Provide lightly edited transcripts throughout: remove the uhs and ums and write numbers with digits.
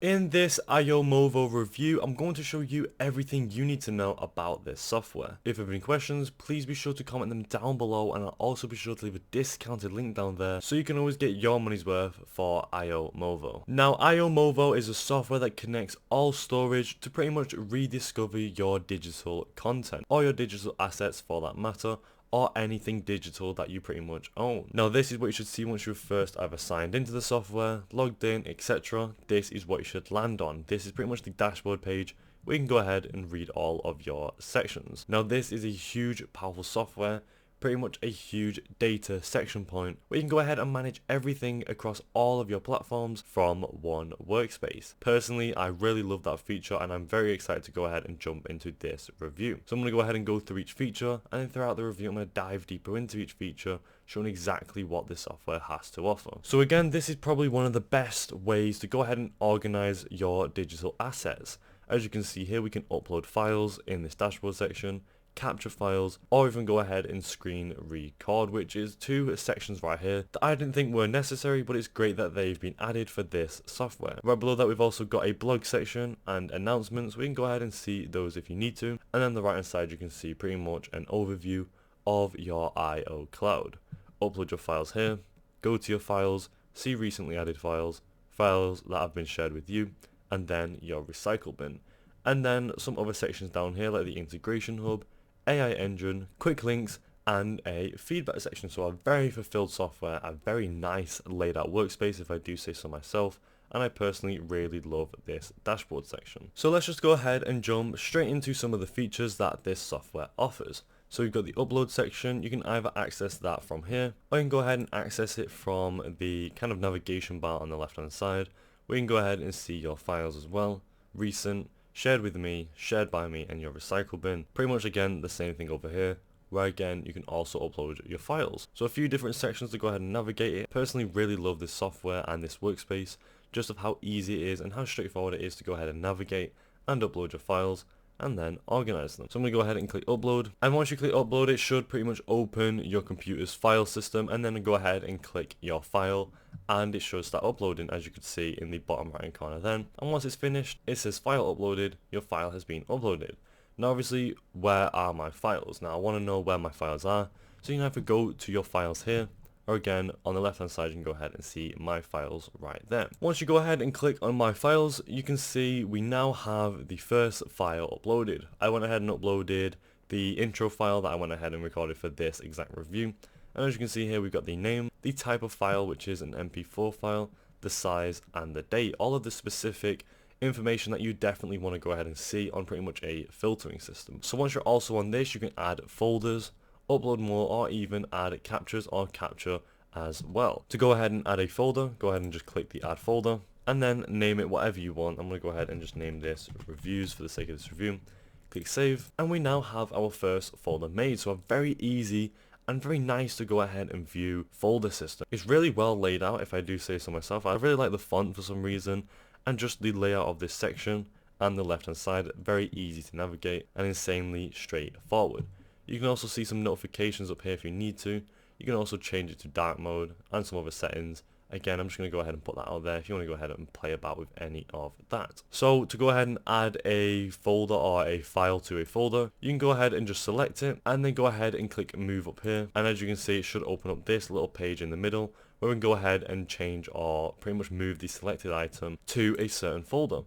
In this Iomovo review, I'm going to show you everything you need to know about this software. If you have any questions, please be sure to comment them down below, and I'll also be sure to leave a discounted link down there so you can always get your money's worth for Iomovo. Now, Iomovo is a software that connects all storage to pretty much rediscover your digital content, or your digital assets for that matter, or anything digital that you pretty much own. Now this is what you should see once you've first either signed into the software, logged in, etc. This is what you should land on. This is pretty much the dashboard page where you can go ahead and read all of your sections. Now this is a huge, powerful software, pretty much a huge data section point where you can go ahead and manage everything across all of your platforms from one workspace. Personally, I really love that feature and I'm very excited to go ahead and jump into this review. So I'm going to go ahead and go through each feature, and then throughout the review I'm going to dive deeper into each feature, showing exactly what this software has to offer. So again, this is probably one of the best ways to go ahead and organize your digital assets. As you can see here, we can upload files in this dashboard section, capture files, or even go ahead and screen record, which is two sections right here that I didn't think were necessary, but it's great that they've been added for this software. Right below that we've also got a blog section and announcements. We can go ahead and see those if you need to, and then on the right hand side you can see pretty much an overview of your IO cloud. Upload your files here, go to your files, see recently added files, files that have been shared with you, and then your recycle bin. And then some other sections down here like the integration hub, AI engine, quick links, and a feedback section. So a very fulfilled software, a very nice laid out workspace if I do say so myself, and I personally really love this dashboard section. So let's just go ahead and jump straight into some of the features that this software offers. So we've got the upload section. You can either access that from here, or you can go ahead and access it from the kind of navigation bar on the left hand side, where you can go ahead and see your files as well, recent, shared with me, shared by me, and your recycle bin. Pretty much again the same thing over here, where again you can also upload your files. So a few different sections to go ahead and navigate it. Personally really love this software and this workspace, just of how easy it is and how straightforward it is to go ahead and navigate and upload your files and then organize them. So I'm going to go ahead and click upload, and once you click upload it should pretty much open your computer's file system, and then go ahead and click your file and it should start uploading, as you can see in the bottom right hand corner then. And once it's finished it says file uploaded, your file has been uploaded. Now obviously, where are my files? Now I want to know where my files are, so you can either go to your files here, or again on the left hand side you can go ahead and see my files right there. Once you go ahead and click on my files, you can see we now have the first file uploaded. I went ahead and uploaded the intro file that I went ahead and recorded for this exact review, and as you can see here we've got the name, the type of file which is an MP4 file, the size and the date, all of the specific information that you definitely want to go ahead and see on pretty much a filtering system. So once you're also on this, you can add folders, upload more, or even add captures or capture as well. To go ahead and add a folder, go ahead and just click the add folder and then name it whatever you want. I'm going to go ahead and just name this reviews for the sake of this review. Click save, and we now have our first folder made. So a very easy and very nice to go ahead and view folder system. It's really well laid out if I do say so myself. I really like the font for some reason, and just the layout of this section and the left hand side, very easy to navigate and insanely straightforward. You can also see some notifications up here if you need to. You can also change it to dark mode and some other settings. Again, I'm just going to go ahead and put that out there if you want to go ahead and play about with any of that. So to go ahead and add a folder or a file to a folder, you can go ahead and just select it and then go ahead and click move up here. And as you can see, it should open up this little page in the middle where we can go ahead and change or pretty much move the selected item to a certain folder.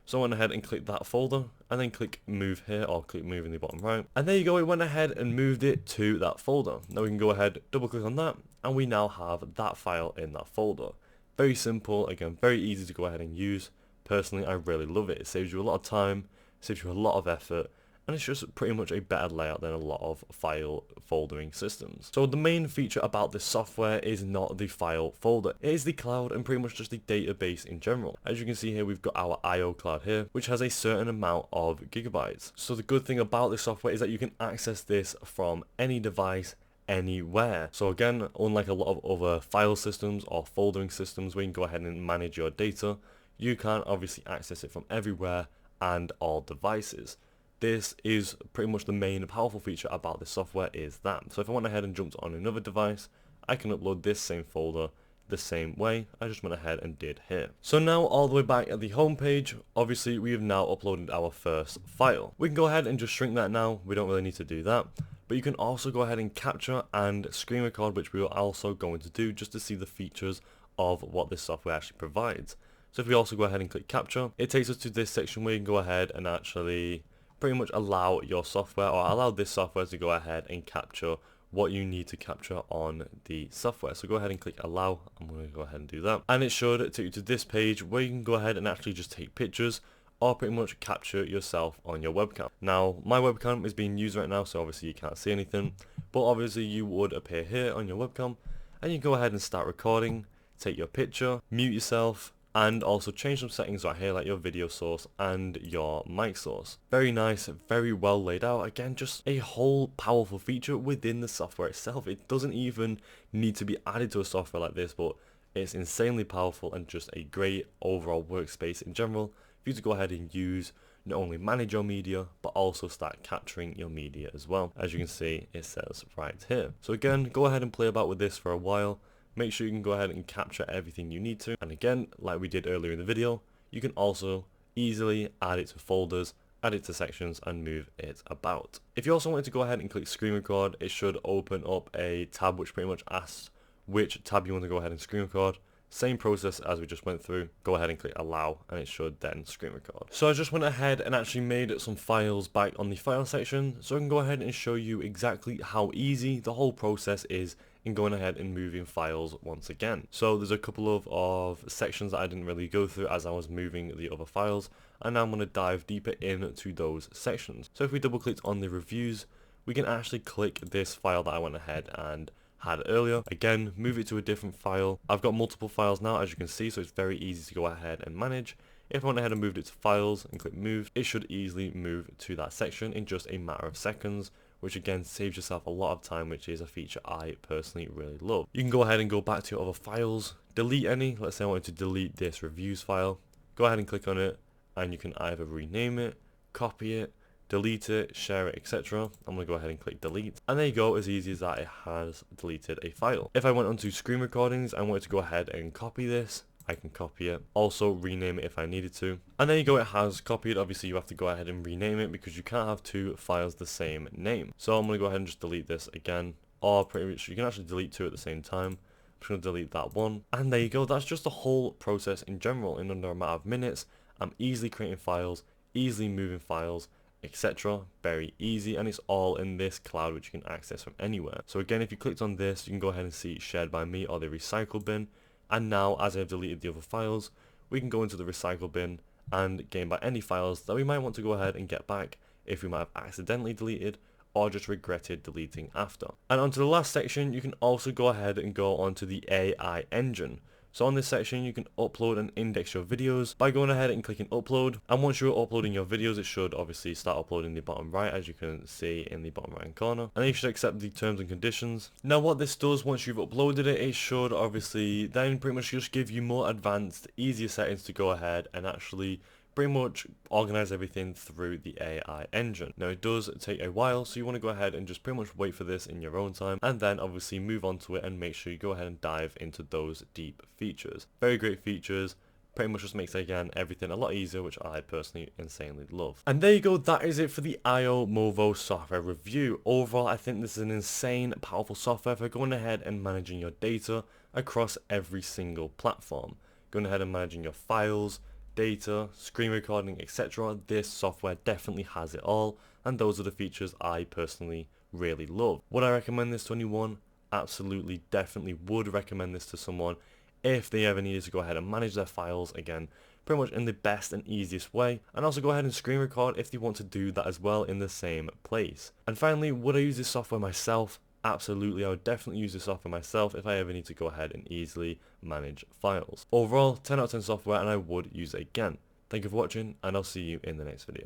So I went ahead and clicked that folder and then click move here, or click move in the bottom right. And there you go, it went ahead and moved it to that folder. Now we can go ahead, double click on that, and we now have that file in that folder. Very simple, again, very easy to go ahead and use. Personally, I really love it. It saves you a lot of time, saves you a lot of effort, and it's just pretty much a better layout than a lot of file foldering systems. So the main feature about this software is not the file folder, it is the cloud and pretty much just the database in general. As you can see here, we've got our IO cloud here, which has a certain amount of gigabytes. So the good thing about this software is that you can access this from any device, anywhere. So again, unlike a lot of other file systems or foldering systems where you can go ahead and manage your data, you can obviously access it from everywhere and all devices. This is pretty much the main powerful feature about this software, is that. So if I went ahead and jumped on another device, I can upload this same folder the same way I just went ahead and did here. So now all the way back at the home page, obviously we have now uploaded our first file. We can go ahead and just shrink that now, we don't really need to do that. But you can also go ahead and capture and screen record, which we are also going to do just to see the features of what this software actually provides. So if we also go ahead and click capture, it takes us to this section where you can go ahead and actually pretty much allow your software, or allow this software to go ahead and capture what you need to capture on the software. So go ahead and click allow. I'm going to go ahead and do that, and it should take you to this page where you can go ahead and actually just take pictures or pretty much capture yourself on your webcam. Now my webcam is being used right now, so obviously you can't see anything, but obviously you would appear here on your webcam, and you go ahead and start recording, take your picture, mute yourself, and also change some settings right here like your video source and your mic source. Very nice, very well laid out. Again, just a whole powerful feature within the software itself. It doesn't even need to be added to a software like this, but it's insanely powerful and just a great overall workspace in general for you to go ahead and use, not only manage your media, but also start capturing your media as well. As you can see, it says right here. So again, go ahead and play about with this for a while. Make sure you can go ahead and capture everything you need to. And again, like we did earlier in the video, you can also easily add it to folders, add it to sections, and move it about. If you also wanted to go ahead and click screen record, it should open up a tab which pretty much asks which tab you want to go ahead and screen record. Same process as we just went through. Go ahead and click allow, and it should then screen record. So I just went ahead and actually made some files back on the file section, so I can go ahead and show you exactly how easy the whole process is in going ahead and moving files once again. So there's a couple of sections that I didn't really go through as I was moving the other files, and now I'm going to dive deeper into those sections. So if we double click on the reviews, we can actually click this file that I went ahead and had earlier. Again, move it to a different file. I've got multiple files now, as you can see, so it's very easy to go ahead and manage. If I went ahead and moved it to files and click move, it should easily move to that section in just a matter of seconds, which again saves yourself a lot of time, which is a feature I personally really love. You can go ahead and go back to your other files, delete any. Let's say I wanted to delete this reviews file. Go ahead and click on it, and you can either rename it, copy it, delete it, share it, etc. I'm going to go ahead and click delete, and there you go, as easy as that, it has deleted a file. If I went onto screen recordings and wanted to go ahead and copy this, I can copy it, also rename it if I needed to, and there you go, it has copied. Obviously you have to go ahead and rename it because you can't have two files the same name. So I'm going to go ahead and just delete this again, or pretty much you can actually delete two at the same time. I'm just going to delete that one, and there you go. That's just the whole process in general. In under a matter of minutes, I'm easily creating files, easily moving files, etc. Very easy, and it's all in this cloud which you can access from anywhere. So again, if you clicked on this, you can go ahead and see shared by me or the recycle bin. And now, as I've deleted the other files, we can go into the recycle bin and gain back any files that we might want to go ahead and get back if we might have accidentally deleted or just regretted deleting after. And onto the last section, you can also go ahead and go onto the AI engine. So on this section, you can upload and index your videos by going ahead and clicking upload. And once you're uploading your videos, it should obviously start uploading the bottom right, as you can see in the bottom right hand corner. And then you should accept the terms and conditions. Now what this does, once you've uploaded it, it should obviously then pretty much just give you more advanced, easier settings to go ahead and actually pretty much organize everything through the AI engine. Now it does take a while, so you want to go ahead and just pretty much wait for this in your own time, and then obviously move on to it and make sure you go ahead and dive into those deep features. Very great features, pretty much just makes again everything a lot easier, which I personally insanely love. And there you go, that is it for the Iomovo software review. Overall, I think this is an insane powerful software for going ahead and managing your data across every single platform. Going ahead and managing your files, data, screen recording, etc. This software definitely has it all, and those are the features I personally really love. Would I recommend this to anyone? Absolutely, definitely would recommend this to someone if they ever needed to go ahead and manage their files, again, pretty much in the best and easiest way, and also go ahead and screen record if they want to do that as well in the same place. And finally, would I use this software myself? Absolutely, I would definitely use this software myself if I ever need to go ahead and easily manage files. Overall, 10 out of 10 software, and I would use it again. Thank you for watching, and I'll see you in the next video.